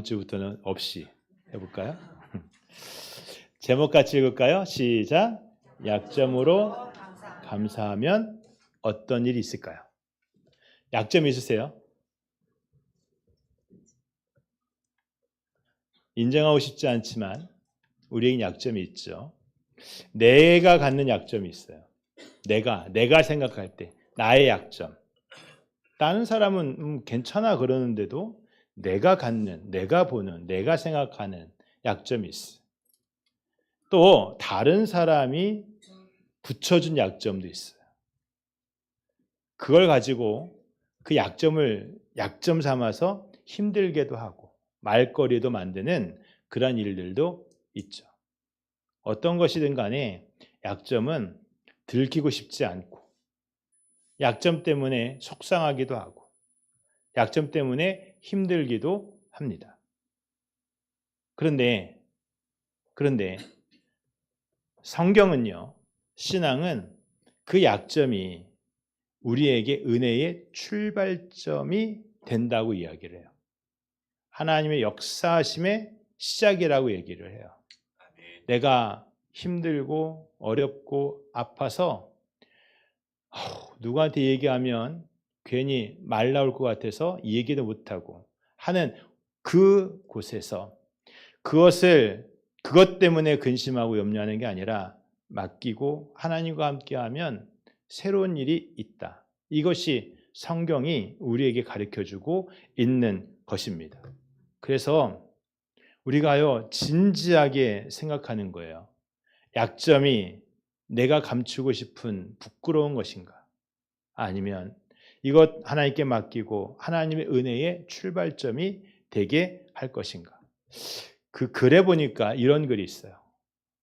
다음 주부터는 없이 해볼까요? 제목 같이 읽을까요? 시작. 약점으로 감사하면 어떤 일이 있을까요? 약점이 있으세요? 인정하고 싶지 않지만 우리에겐 약점이 있죠. 내가 갖는 약점이 있어요. 내가 생각할 때 나의 약점. 다른 사람은 괜찮아 그러는데도 내가 갖는, 내가 보는, 내가 생각하는 약점이 있어요. 또 다른 사람이 붙여준 약점도 있어요. 그걸 가지고 그 약점을 약점 삼아서 힘들게도 하고 말거리도 만드는 그런 일들도 있죠. 어떤 것이든 간에 약점은 들키고 싶지 않고 약점 때문에 속상하기도 하고 약점 때문에 힘들기도 합니다. 그런데 성경은요, 신앙은 그 약점이 우리에게 은혜의 출발점이 된다고 이야기를 해요. 하나님의 역사하심의 시작이라고 얘기를 해요. 내가 힘들고 어렵고 아파서 누구한테 얘기하면 괜히 말 나올 것 같아서 얘기도 못하고 하는 그 곳에서 그것 때문에 근심하고 염려하는 게 아니라 맡기고 하나님과 함께하면 새로운 일이 있다. 이것이 성경이 우리에게 가르쳐주고 있는 것입니다. 그래서 우리가요 진지하게 생각하는 거예요. 약점이 내가 감추고 싶은 부끄러운 것인가? 아니면 이것 하나님께 맡기고 하나님의 은혜의 출발점이 되게 할 것인가? 그 글에 보니까 이런 글이 있어요.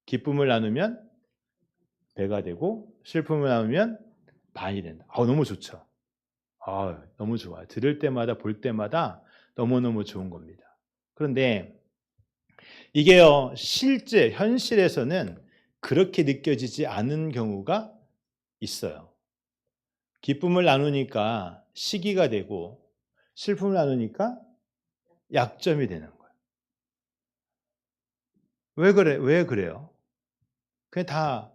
기쁨을 나누면 배가 되고 슬픔을 나누면 반이 된다. 너무 좋죠. 너무 좋아요. 들을 때마다 볼 때마다 너무너무 좋은 겁니다. 그런데 이게요, 실제 현실에서는 그렇게 느껴지지 않은 경우가 있어요. 기쁨을 나누니까 시기가 되고 슬픔을 나누니까 약점이 되는 거예요. 왜 그래요? 그냥 다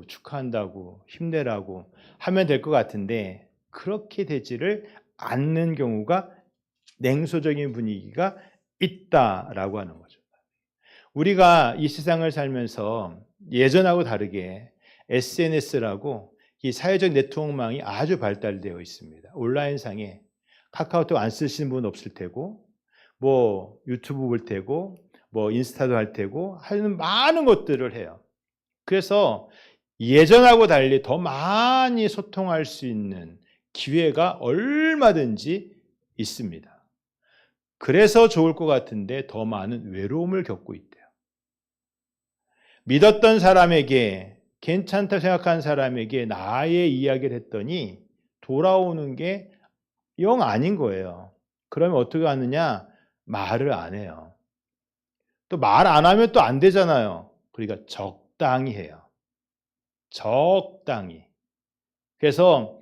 축하한다고 힘내라고 하면 될 것 같은데 그렇게 되지를 않는 경우가 냉소적인 분위기가 있다라고 하는 거죠. 우리가 이 세상을 살면서 예전하고 다르게 SNS라고 이 사회적 네트워크망이 아주 발달되어 있습니다. 온라인상에 카카오톡 안 쓰시는 분 없을 테고 뭐 유튜브 볼 테고 뭐 인스타도 할 테고 하는 많은 것들을 해요. 그래서 예전하고 달리 더 많이 소통할 수 있는 기회가 얼마든지 있습니다. 그래서 좋을 것 같은데 더 많은 외로움을 겪고 있대요. 믿었던 사람에게 괜찮다 생각한 사람에게 나의 이야기를 했더니 돌아오는 게 영 아닌 거예요. 그러면 어떻게 하느냐? 말을 안 해요. 또 말 안 하면 또 안 되잖아요. 그러니까 적당히 해요. 적당히. 그래서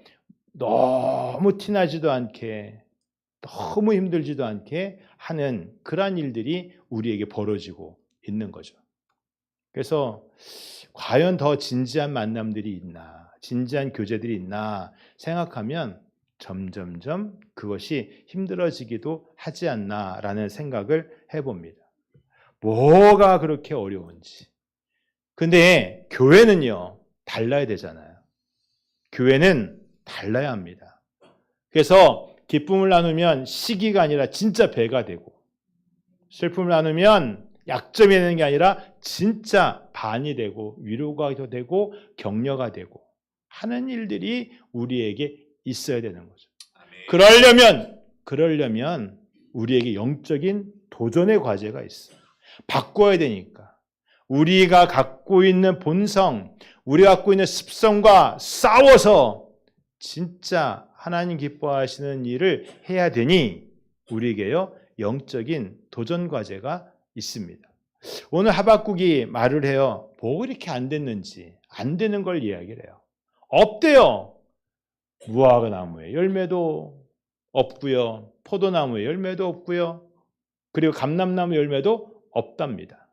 너무 티나지도 않게 너무 힘들지도 않게 하는 그러한 일들이 우리에게 벌어지고 있는 거죠. 그래서 과연 더 진지한 만남들이 있나, 진지한 교제들이 있나 생각하면 점점점 그것이 힘들어지기도 하지 않나라는 생각을 해봅니다. 뭐가 그렇게 어려운지. 근데 교회는요, 달라야 되잖아요. 교회는 달라야 합니다. 그래서 기쁨을 나누면 시기가 아니라 진짜 배가 되고 슬픔을 나누면 약점이 되는 게 아니라 진짜 반이 되고 위로가 되고 격려가 되고 하는 일들이 우리에게 있어야 되는 거죠. 그러려면 우리에게 영적인 도전의 과제가 있어요. 바꿔야 되니까. 우리가 갖고 있는 본성, 우리가 갖고 있는 습성과 싸워서 진짜 하나님 기뻐하시는 일을 해야 되니 우리에게요 영적인 도전 과제가 있습니다. 오늘 하박국이 말을 해요. 뭐 이렇게 안 됐는지 안 되는 걸 이야기를 해요. 없대요. 무화과 나무에 열매도 없고요. 포도나무에 열매도 없고요. 그리고 감람나무 열매도 없답니다.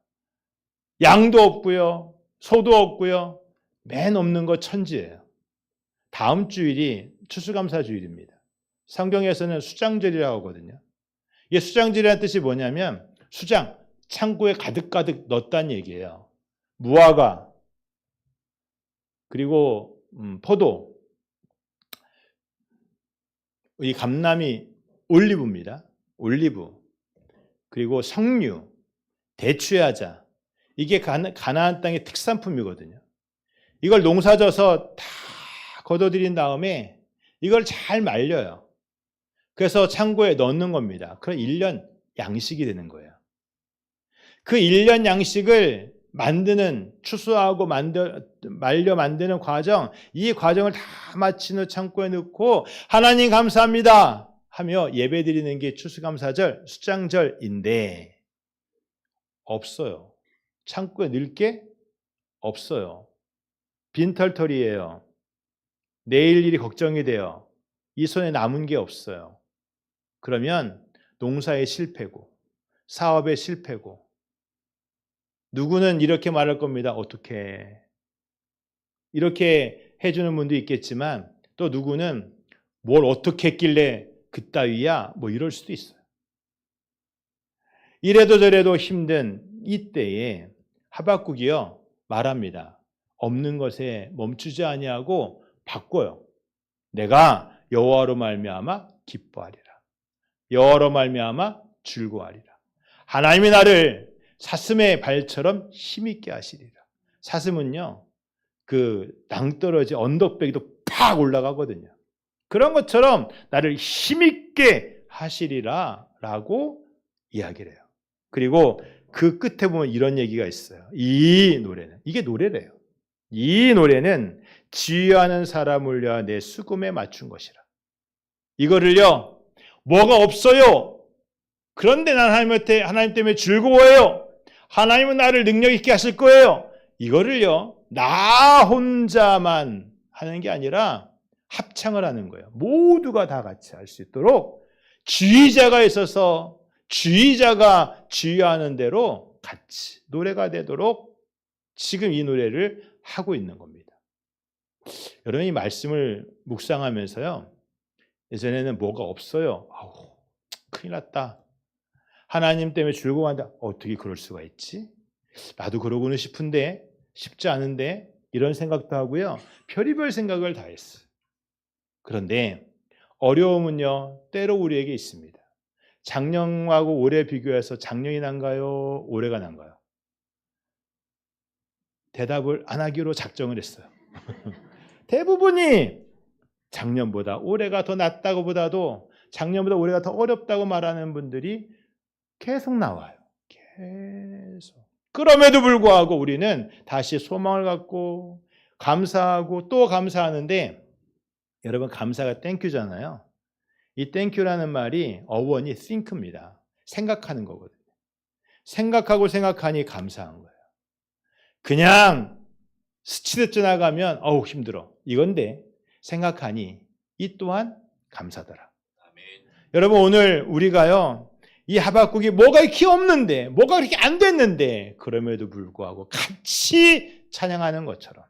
양도 없고요. 소도 없고요. 맨 없는 거 천지예요. 다음 주일이 추수감사 주일입니다. 성경에서는 수장절이라고 하거든요. 이게 수장절이라는 뜻이 뭐냐면 수장, 창고에 가득가득 넣었다는 얘기예요. 무화과, 그리고 포도, 이 감람이 올리브입니다. 올리브, 그리고 석류, 대추야자. 이게 가나안 땅의 특산품이거든요. 이걸 농사져서 다 걷어들인 다음에 이걸 잘 말려요. 그래서 창고에 넣는 겁니다. 그럼 1년 양식이 되는 거예요. 그 1년 양식을 만드는, 추수하고 말려 만드는 과정, 이 과정을 다 마친 후 창고에 넣고 하나님 감사합니다 하며 예배 드리는 게 추수감사절, 수장절인데 없어요. 창고에 넣을 게 없어요. 빈털터리예요. 내일 일이 걱정이 돼요. 이 손에 남은 게 없어요. 그러면 농사의 실패고 사업의 실패고, 누구는 이렇게 말할 겁니다. 어떻게? 이렇게 해주는 분도 있겠지만 또 누구는 뭘 어떻게 했길래 그따위야? 뭐 이럴 수도 있어요. 이래도 저래도 힘든 이때에 하박국이요 말합니다. 없는 것에 멈추지 아니하고 바꿔요. 내가 여호와로 말미암아 기뻐하리라. 여호와로 말미암아 즐거워하리라. 하나님이 나를 사슴의 발처럼 힘있게 하시리라. 사슴은요 그 낭떠러지 언덕배기도 팍 올라가거든요. 그런 것처럼 나를 힘있게 하시리라 라고 이야기를 해요. 그리고 그 끝에 보면 이런 얘기가 있어요. 이 노래는, 이게 노래래요. 이 노래는 지휘하는 사람을 위하여 내 수금에 맞춘 것이라. 이거를요 뭐가 없어요. 그런데 난 하나님 때문에 즐거워해요. 하나님은 나를 능력 있게 하실 거예요. 이거를요 나 혼자만 하는 게 아니라 합창을 하는 거예요. 모두가 다 같이 할 수 있도록 지휘자가 있어서 지휘자가 지휘하는 대로 같이 노래가 되도록 지금 이 노래를 하고 있는 겁니다. 여러분 이 말씀을 묵상하면서요, 예전에는 뭐가 없어요. 아우, 큰일 났다. 하나님 때문에 즐거워한다. 어떻게 그럴 수가 있지? 나도 그러고는 싶은데 쉽지 않은데 이런 생각도 하고요. 별의별 생각을 다 했어요. 그런데 어려움은요 때로 우리에게 있습니다. 작년하고 올해 비교해서 작년이 난가요? 올해가 난가요? 대답을 안 하기로 작정을 했어요. 대부분이 작년보다 올해가 더 낫다고 보다도 작년보다 올해가 더 어렵다고 말하는 분들이 계속 나와요. 계속. 그럼에도 불구하고 우리는 다시 소망을 갖고 감사하고 또 감사하는데, 여러분 감사가 땡큐잖아요. 이 땡큐라는 말이 어원이 think입니다. 생각하는 거거든요. 생각하고 생각하니 감사한 거예요. 그냥 스치듯 지나가면 어우 힘들어 이건데 생각하니 이 또한 감사더라. 아멘. 여러분 오늘 우리가요 이 하박국이 뭐가 이렇게 없는데 뭐가 그렇게 안 됐는데 그럼에도 불구하고 같이 찬양하는 것처럼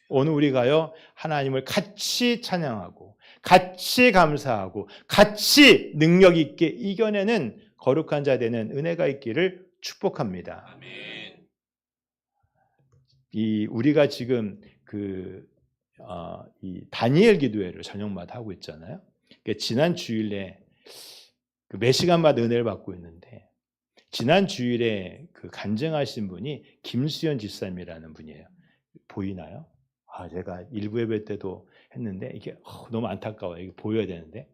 오늘 우리가요 하나님을 같이 찬양하고 같이 감사하고 같이 능력 있게 이겨내는 거룩한 자 되는 은혜가 있기를 축복합니다. 아멘. 우리가 지금 이 다니엘 기도회를 저녁마다 하고 있잖아요. 지난 주일에 매 시간마다 은혜를 받고 있는데 지난 주일에 간증하신 분이 김수현 집사님이라는 분이에요. 보이나요? 제가 일부 예배 때도 했는데 이게 너무 안타까워요. 이게 보여야 되는데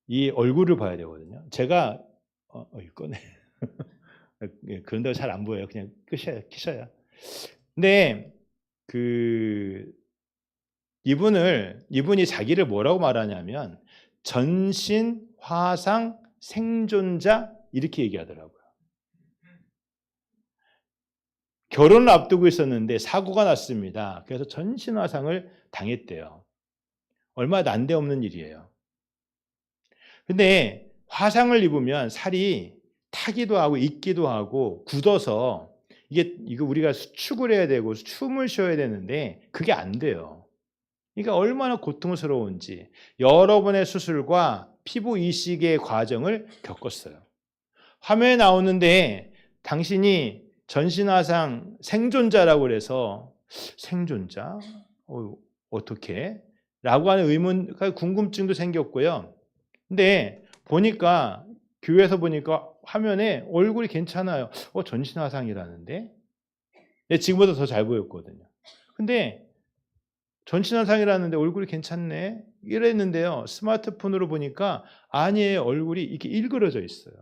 이 얼굴을 봐야 되거든요. 제가 이거네. 그런다고 잘 안 보여요. 그냥 끄셔요. 근데 이분이 자기를 뭐라고 말하냐면 전신 화상 생존자 이렇게 얘기하더라고요. 결혼을 앞두고 있었는데 사고가 났습니다. 그래서 전신 화상을 당했대요. 얼마나 난데없는 일이에요. 근데 화상을 입으면 살이 타기도 하고 있기도 하고 굳어서 이거 우리가 수축을 해야 되고 숨을 쉬어야 되는데 그게 안 돼요. 그러니까 얼마나 고통스러운지 여러 번의 수술과 피부 이식의 과정을 겪었어요. 화면에 나오는데 당신이 전신화상 생존자라고 그래서 생존자? 어떻게? 라고 하는 궁금증도 생겼고요. 근데 보니까 교회에서 보니까 화면에 얼굴이 괜찮아요. 전신화상이라는데? 지금보다 더 잘 보였거든요. 근데 전신화상이라는데 얼굴이 괜찮네? 이랬는데요. 스마트폰으로 보니까 아니에요. 얼굴이 이렇게 일그러져 있어요.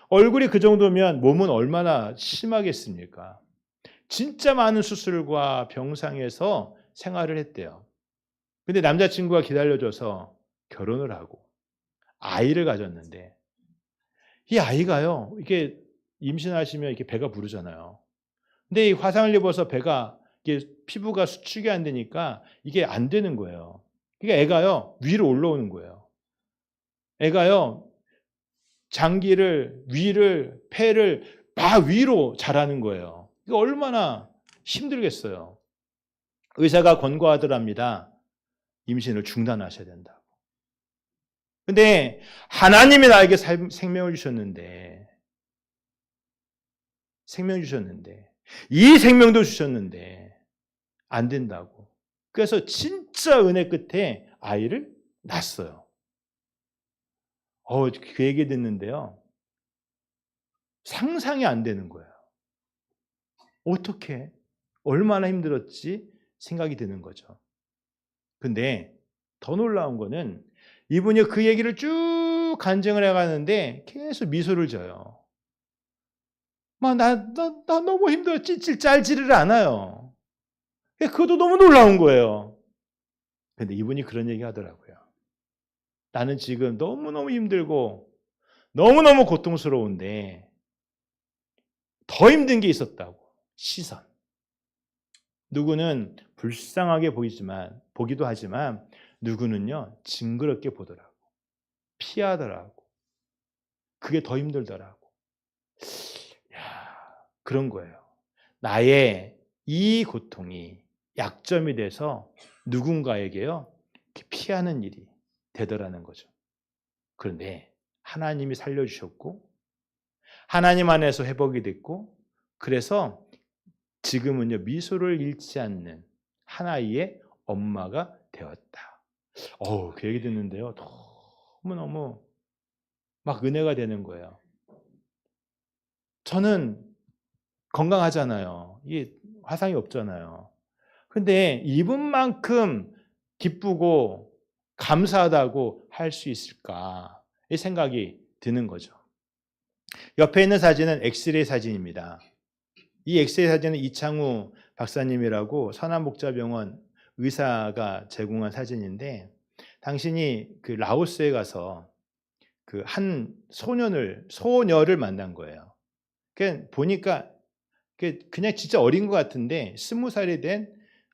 얼굴이 그 정도면 몸은 얼마나 심하겠습니까? 진짜 많은 수술과 병상에서 생활을 했대요. 근데 남자친구가 기다려줘서 결혼을 하고 아이를 가졌는데 이 아이가요. 이게 임신하시면 이렇게 배가 부르잖아요. 근데 이 화상을 입어서 배가 이게 피부가 수축이 안 되니까 이게 안 되는 거예요. 그러니까 애가요. 위로 올라오는 거예요. 애가요. 장기를, 위를, 폐를 막 위로 자라는 거예요. 이거 얼마나 힘들겠어요. 의사가 권고하더랍니다. 임신을 중단하셔야 된다고. 근데 하나님이 나에게 생명을 주셨는데 이 생명도 주셨는데 안 된다고. 그래서 진짜 은혜 끝에 아이를 낳았어요. 그 얘기 듣는데요. 상상이 안 되는 거예요. 어떻게? 얼마나 힘들었지? 생각이 드는 거죠. 근데 더 놀라운 거는 이분이 그 얘기를 쭉 간증을 해가는데 계속 미소를 져요. 나 너무 힘들어. 짤지를 않아요. 그것도 너무 놀라운 거예요. 근데 이분이 그런 얘기 하더라고요. 나는 지금 너무너무 힘들고 너무너무 고통스러운데 더 힘든 게 있었다고. 시선. 누구는 불쌍하게 보기도 하지만 누구는요 징그럽게 보더라고. 피하더라고. 그게 더 힘들더라고. 그런 거예요. 나의 이 고통이 약점이 돼서 누군가에게요 피하는 일이 되더라는 거죠. 그런데 하나님이 살려주셨고 하나님 안에서 회복이 됐고 그래서 지금은요 미소를 잃지 않는 하나의 엄마가 되었다. 그 얘기 듣는데요 너무너무 막 은혜가 되는 거예요. 저는 건강하잖아요. 이게 화상이 없잖아요. 근데 이분만큼 기쁘고 감사하다고 할 수 있을까? 이 생각이 드는 거죠. 옆에 있는 사진은 엑스레이 사진입니다. 이 엑스레이 사진은 이창우 박사님이라고 선한목자병원 의사가 제공한 사진인데 당신이 그 라오스에 가서 그 한 소녀를 만난 거예요. 그러니까 보니까 그냥 진짜 어린 것 같은데 20살이 된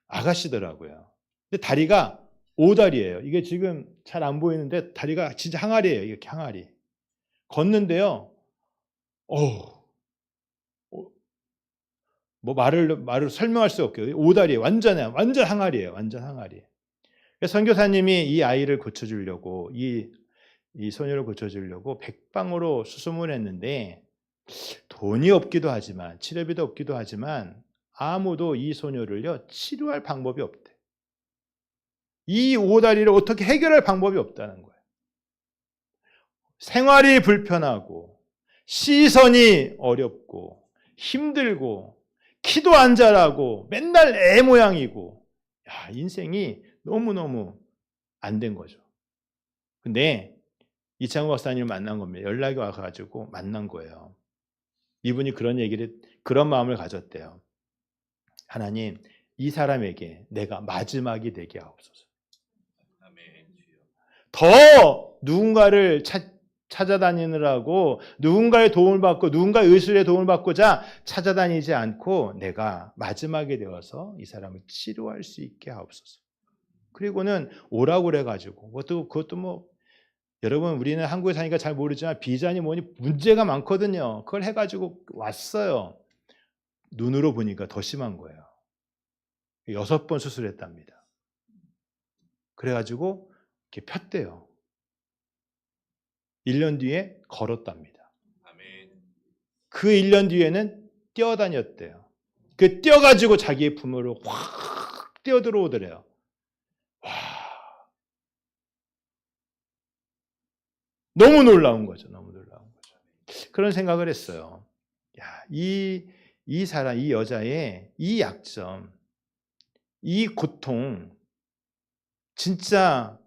아가씨더라고요. 근데 다리가 오다리예요. 이게 지금 잘 안 보이는데 다리가 진짜 항아리예요. 이렇게 항아리. 걷는데요. 뭐 말을 설명할 수 없게요. 오다리예요. 완전 항아리예요. 완전 항아리. 선교사님이 이 아이를 고쳐주려고 이 소녀를 고쳐주려고 백방으로 수소문했는데 돈이 없기도 하지만 치료비도 없기도 하지만 아무도 이 소녀를요 치료할 방법이 없대. 이 오다리를 어떻게 해결할 방법이 없다는 거예요. 생활이 불편하고 시선이 어렵고 힘들고 키도 안 자라고 맨날 애 모양이고 인생이 너무너무 안 된 거죠. 근데 이창호 박사님을 만난 겁니다. 연락이 와가지고 만난 거예요. 이분이 그런 마음을 가졌대요. 하나님, 이 사람에게 내가 마지막이 되게 하옵소서. 더 누군가를 찾아다니느라고 누군가의 도움을 받고 누군가의 의술의 도움을 받고자 찾아다니지 않고 내가 마지막이 되어서 이 사람을 치료할 수 있게 하옵소서. 그리고는 오라고 그래가지고 그것도 뭐 여러분 우리는 한국에 사니까 잘 모르지만 비자니 뭐니 문제가 많거든요. 그걸 해가지고 왔어요. 눈으로 보니까 더 심한 거예요. 6번 수술했답니다. 그래가지고 이렇게 폈대요. 1년 뒤에 걸었답니다. 그 1년 뒤에는 뛰어다녔대요. 그 뛰어가지고 자기의 품으로 확 뛰어들어오더래요. 와, 너무 놀라운 거죠. 너무 놀라운 거죠. 그런 생각을 했어요. 야, 이 사람, 이 여자의 이 약점, 이 고통, 진짜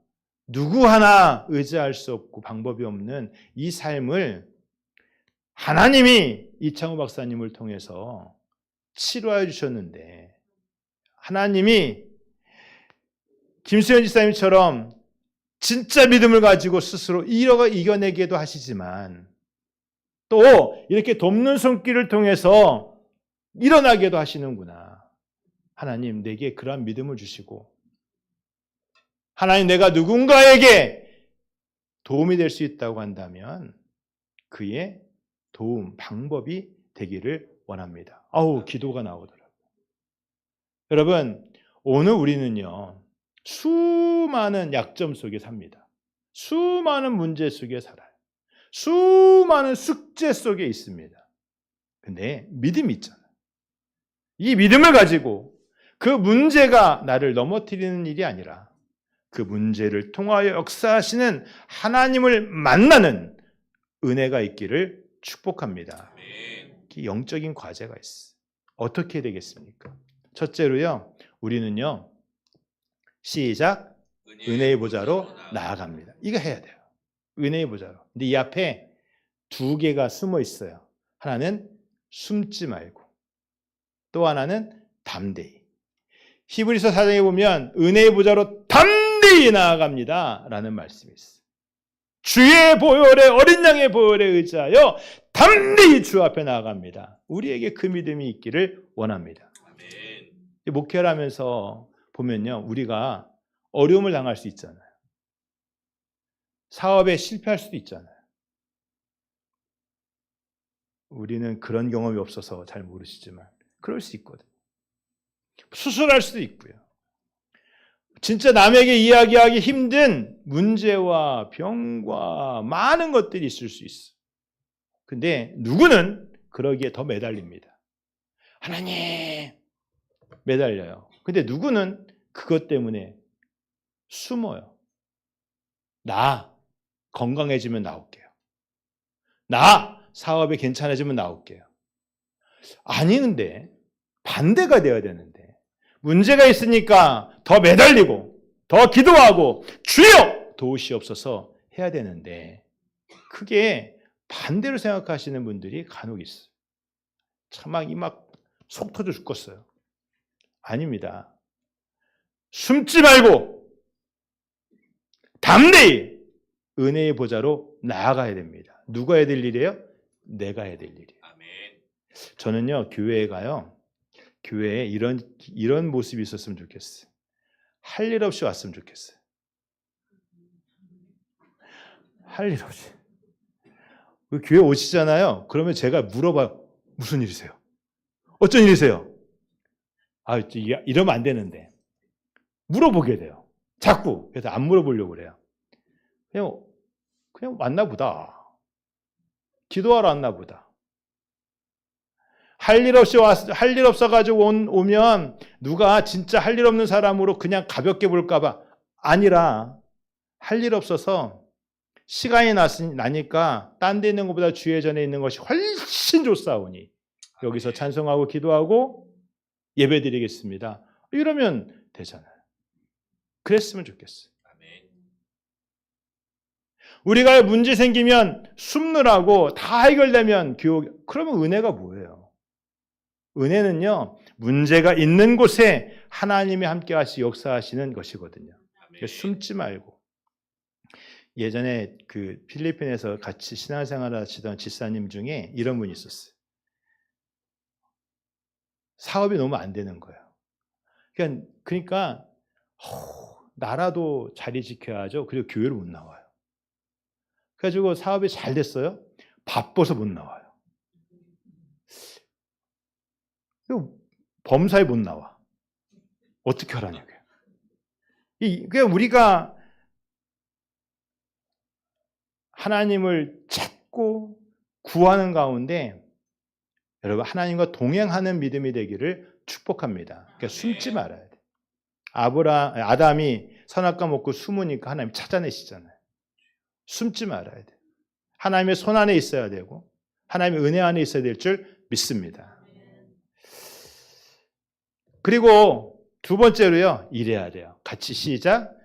누구 하나 의지할 수 없고 방법이 없는 이 삶을 하나님이 이창호 박사님을 통해서 치료해 주셨는데, 하나님이 김수현 지사님처럼 진짜 믿음을 가지고 스스로 이겨내기도 하시지만 또 이렇게 돕는 손길을 통해서 일어나게도 하시는구나. 하나님 내게 그러한 믿음을 주시고, 하나님 내가 누군가에게 도움이 될 수 있다고 한다면 그의 도움, 방법이 되기를 원합니다. 기도가 나오더라고요. 여러분, 오늘 우리는요, 수많은 약점 속에 삽니다. 수많은 문제 속에 살아요. 수많은 숙제 속에 있습니다. 근데 믿음이 있잖아요. 이 믿음을 가지고 그 문제가 나를 넘어뜨리는 일이 아니라 그 문제를 통하여 역사하시는 하나님을 만나는 은혜가 있기를 축복합니다. 영적인 과제가 있어요. 어떻게 되겠습니까? 첫째로요, 우리는요, 시작, 은혜의 보좌로 나아갑니다. 이거 해야 돼요. 은혜의 보좌로. 근데 이 앞에 2개가 숨어 있어요. 하나는 숨지 말고, 또 하나는 담대히. 히브리서 4장에 보면 은혜의 보좌로 담대히 나아갑니다 라는 말씀이 있어요. 주의 보혈에, 어린 양의 보혈에 의지하여 담대히 주 앞에 나아갑니다. 우리에게 그 믿음이 있기를 원합니다. 목회를 하면서 보면요, 우리가 어려움을 당할 수 있잖아요. 사업에 실패할 수도 있잖아요. 우리는 그런 경험이 없어서 잘 모르시지만 그럴 수 있거든요. 수술할 수도 있고요. 진짜 남에게 이야기하기 힘든 문제와 병과 많은 것들이 있을 수 있어. 근데 누구는 그러기에 더 매달립니다. 하나님 매달려요. 근데 누구는 그것 때문에 숨어요. 나 건강해지면 나올게요. 나 사업이 괜찮아지면 나올게요. 아니는데 반대가 되어야 되는데 문제가 있으니까 더 매달리고 더 기도하고 주여 도우시옵소서 해야 되는데 그게 반대로 생각하시는 분들이 간혹 있어요. 참 막 속 터져 죽겠어요. 아닙니다. 숨지 말고 담대히 은혜의 보좌로 나아가야 됩니다. 누가 해야 될 일이에요? 내가 해야 될 일이에요. 저는요, 교회에 이런 모습이 있었으면 좋겠어요. 할 일 없이 왔으면 좋겠어요. 할 일 없이. 교회 오시잖아요. 그러면 제가 물어봐요. 무슨 일이세요? 어쩐 일이세요? 이러면 안 되는데. 물어보게 돼요. 자꾸. 그래서 안 물어보려고 그래요. 그냥 왔나 보다. 기도하러 왔나 보다. 할 일 없어가지고 오면 누가 진짜 할 일 없는 사람으로 그냥 가볍게 볼까봐. 아니라 할 일 없어서 시간이 나니까 딴 데 있는 것보다 주의 전에 있는 것이 훨씬 좋사오니 여기서 찬송하고 기도하고 예배 드리겠습니다. 이러면 되잖아요. 그랬으면 좋겠어요. 우리가 문제 생기면 숨느라고 다 해결되면 그러면 은혜가 뭐예요? 은혜는요, 문제가 있는 곳에 하나님이 함께 하시 역사하시는 것이거든요. 숨지 말고. 예전에 그 필리핀에서 같이 신앙생활을 하시던 집사님 중에 이런 분이 있었어요. 사업이 너무 안 되는 거예요. 그러니까 나라도 자리 지켜야죠. 그리고 교회를 못 나와요. 그래가지고 사업이 잘 됐어요. 바빠서 못 나와요. 범사에 못 나와. 어떻게 하라냐고요. 그러니까 우리가 하나님을 찾고 구하는 가운데 여러분 하나님과 동행하는 믿음이 되기를 축복합니다. 그러니까 숨지 말아야 돼. 아담이 선악과 먹고 숨으니까 하나님 찾아내시잖아요. 숨지 말아야 돼. 하나님의 손 안에 있어야 되고 하나님의 은혜 안에 있어야 될 줄 믿습니다. 그리고 두 번째로요. 이래야 돼요. 같이 시작.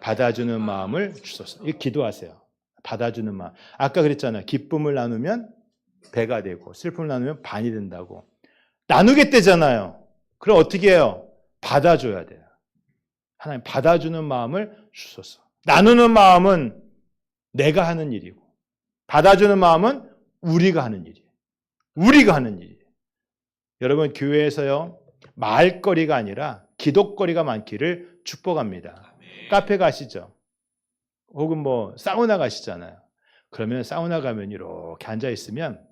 받아주는 마음을 주소서. 이거 기도하세요. 받아주는 마음. 아까 그랬잖아요. 기쁨을 나누면 배가 되고 슬픔을 나누면 반이 된다고. 나누겠대잖아요. 그럼 어떻게 해요? 받아줘야 돼요. 하나님 받아주는 마음을 주소서. 나누는 마음은 내가 하는 일이고 받아주는 마음은 우리가 하는 일이에요. 우리가 하는 일이에요. 여러분 교회에서요. 말거리가 아니라 기도거리가 많기를 축복합니다. 카페 가시죠. 혹은 뭐 사우나 가시잖아요. 그러면 사우나 가면 이렇게 앉아 있으면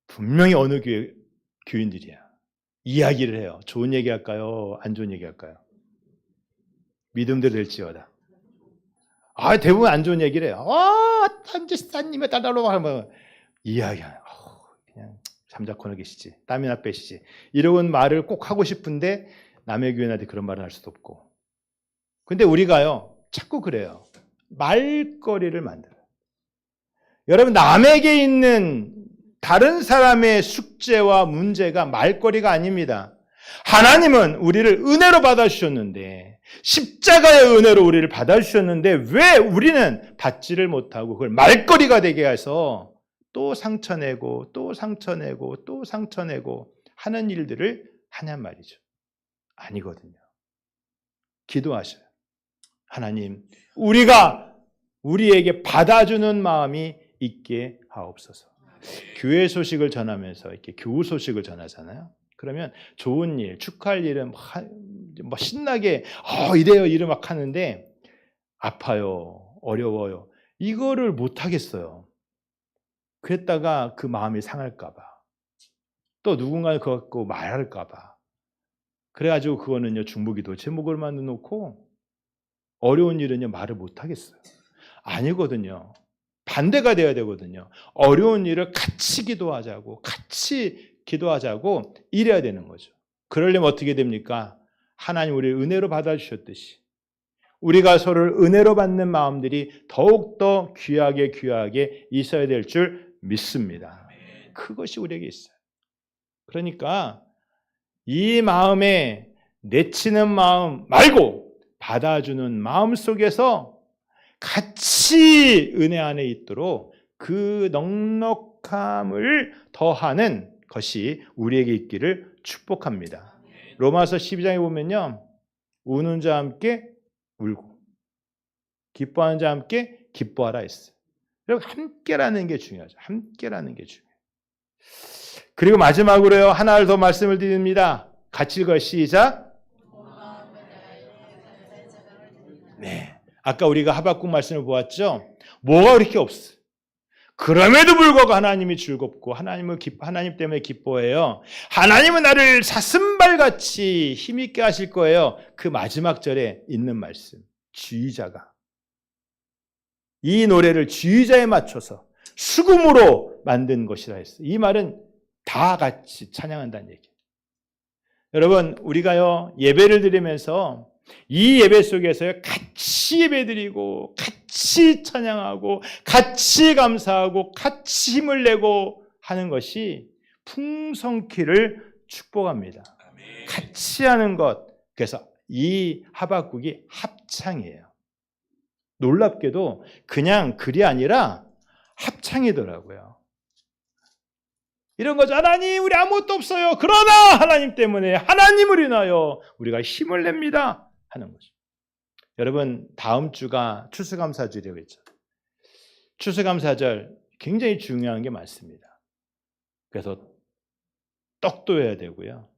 분명히 어느 교인들이야. 이야기를 해요. 좋은 얘기 할까요? 안 좋은 얘기 할까요? 믿음대로 될지어다. 대부분 안 좋은 얘기를 해요. 딴지사님의 딸달로 하면 이야기하는. 그냥 잠자코나 계시지. 땀이나 빼시지. 이런 말을 꼭 하고 싶은데 남의 교인한테 그런 말을 할 수도 없고. 근데 우리가요. 자꾸 그래요. 말거리를 만들어요. 여러분 남에게 있는 다른 사람의 숙제와 문제가 말거리가 아닙니다. 하나님은 우리를 은혜로 받아주셨는데 십자가의 은혜로 우리를 받아주셨는데 왜 우리는 받지를 못하고 그걸 말거리가 되게 해서 또 상처내고 또 상처내고 또 상처내고 하는 일들을 하냔 말이죠. 아니거든요. 기도하셔요. 하나님, 우리에게 받아주는 마음이 있게 하옵소서. 교회 소식을 전하면서 이렇게 교우 소식을 전하잖아요. 그러면 좋은 일, 축하할 일은 막 신나게 이래요, 이래 막 하는데 아파요, 어려워요. 이거를 못 하겠어요. 그랬다가 그 마음이 상할까 봐. 또 누군가 그거 갖고 말할까 봐. 그래가지고 그거는요, 중보기도 제목을 만들어 놓고 어려운 일은요, 말을 못 하겠어요. 아니거든요. 반대가 돼야 되거든요. 어려운 일을 같이 기도하자고, 같이 기도하자고 이래야 되는 거죠. 그러려면 어떻게 됩니까? 하나님 우리를 은혜로 받아주셨듯이 우리가 서로를 은혜로 받는 마음들이 더욱더 귀하게 있어야 될 줄 믿습니다. 그것이 우리에게 있어요. 그러니까 이 마음에 내치는 마음 말고 받아주는 마음 속에서 같이 은혜 안에 있도록 그 넉넉함을 더하는 것이 우리에게 있기를 축복합니다. 로마서 12장에 보면요. 우는 자와 함께 울고 기뻐하는 자와 함께 기뻐하라 했어요. 그리고 함께라는 게 중요하죠. 함께라는 게 중요해요. 그리고 마지막으로요. 하나를 더 말씀을 드립니다. 같이 읽어요. 시작. 네. 아까 우리가 하박국 말씀을 보았죠. 뭐가 그렇게 없어. 그럼에도 불구하고 하나님이 즐겁고 하나님 때문에 기뻐해요. 하나님은 나를 사슴발같이 힘있게 하실 거예요. 그 마지막 절에 있는 말씀. 지휘자가. 이 노래를 지휘자에 맞춰서 수금으로 만든 것이라 했어요. 이 말은 다 같이 찬양한다는 얘기예요. 여러분 우리가요 예배를 드리면서 이 예배 속에서 같이 예배드리고 같이 찬양하고 같이 감사하고 같이 힘을 내고 하는 것이 풍성키를 축복합니다. 같이 하는 것. 그래서 이 하박국이 합창이에요. 놀랍게도 그냥 글이 아니라 합창이더라고요. 이런 거죠. 하나님 우리 아무것도 없어요. 그러나 하나님 때문에 하나님을 인하여 우리가 힘을 냅니다. 하는 거죠. 여러분 다음 주가 추수감사절이라고 했죠. 추수감사절 굉장히 중요한 게 많습니다. 그래서 떡도 해야 되고요.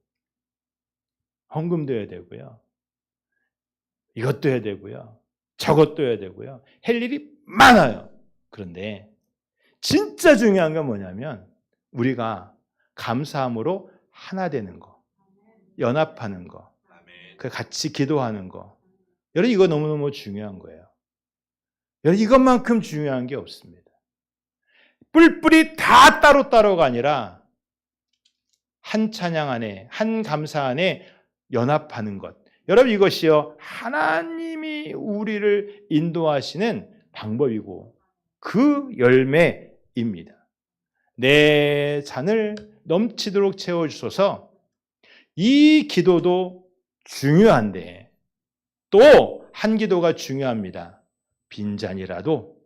헌금도 해야 되고요. 이것도 해야 되고요. 저것도 해야 되고요. 할 일이 많아요. 그런데 진짜 중요한 건 뭐냐면 우리가 감사함으로 하나 되는 거, 연합하는 거, 같이 기도하는 거. 여러분 이거 너무너무 중요한 거예요. 여러분 이것만큼 중요한 게 없습니다. 뿔뿔이 다 따로따로가 아니라 한 찬양 안에, 한 감사 안에 연합하는 것. 여러분 이것이요 하나님이 우리를 인도하시는 방법이고 그 열매입니다. 내 잔을 넘치도록 채워주소서. 이 기도도 중요한데 또 한 기도가 중요합니다. 빈잔이라도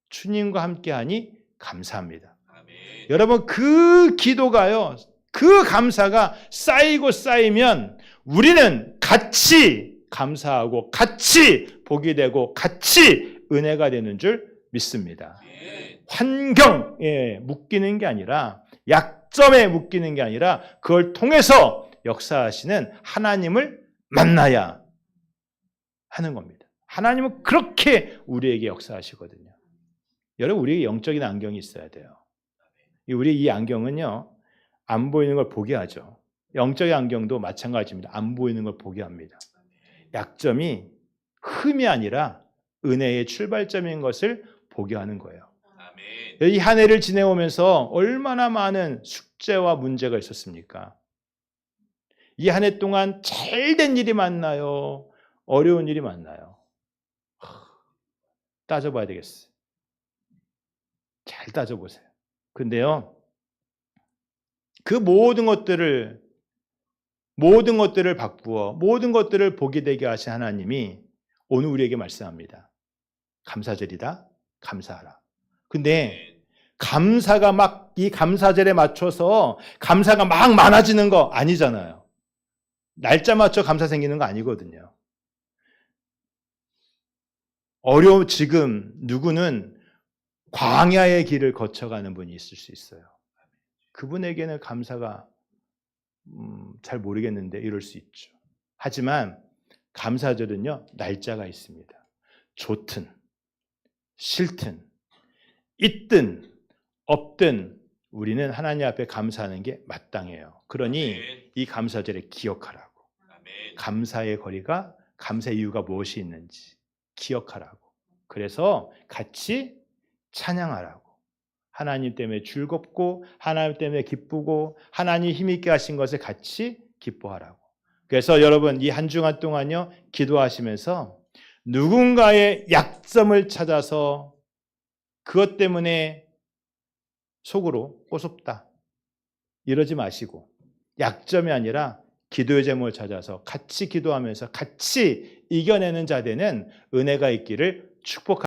주님과 함께하니 감사합니다. 아멘. 여러분 그 기도가요, 그 감사가 쌓이고 쌓이면 우리는 같이 감사하고 같이 복이 되고 같이 은혜가 되는 줄 믿습니다. 아멘. 환경에 묶이는 게 아니라 약점에 묶이는 게 아니라 그걸 통해서 역사하시는 하나님을 만나야 하는 겁니다. 하나님은 그렇게 우리에게 역사하시거든요. 여러분 우리에게 영적인 안경이 있어야 돼요. 우리 이 안경은요 안 보이는 걸 보게 하죠. 영적인 안경도 마찬가지입니다. 안 보이는 걸 보게 합니다. 약점이 흠이 아니라 은혜의 출발점인 것을 보게 하는 거예요. 아멘. 이 한 해를 지내오면서 얼마나 많은 숙제와 문제가 있었습니까? 이 한 해 동안 잘된 일이 많나요? 어려운 일이 많나요? 따져봐야 되겠어요. 잘 따져보세요. 근데요, 그 모든 것들을 바꾸어 모든 것들을 보게 되게 하신 하나님이 오늘 우리에게 말씀합니다. 감사절이다. 감사하라. 근데 감사가 막 이 감사절에 맞춰서 감사가 막 많아지는 거 아니잖아요. 날짜 맞춰 감사 생기는 거 아니거든요. 지금 누구는 광야의 길을 거쳐가는 분이 있을 수 있어요. 그분에게는 감사가 잘 모르겠는데 이럴 수 있죠. 하지만 감사절은요 날짜가 있습니다. 좋든 싫든 있든 없든 우리는 하나님 앞에 감사하는 게 마땅해요. 그러니 아멘. 이 감사절에 기억하라고. 아멘. 감사의 거리가 감사의 이유가 무엇이 있는지 기억하라고. 그래서 같이 찬양하라고. 하나님 때문에 즐겁고 하나님 때문에 기쁘고 하나님 힘있게 하신 것을 같이 기뻐하라고. 그래서 여러분 이 한 주간 동안요 기도하시면서 누군가의 약점을 찾아서 그것 때문에 속으로 꼬숩다 이러지 마시고 약점이 아니라 기도의 제목을 찾아서 같이 기도하면서 같이 이겨내는 자 되는 은혜가 있기를 축복합니다.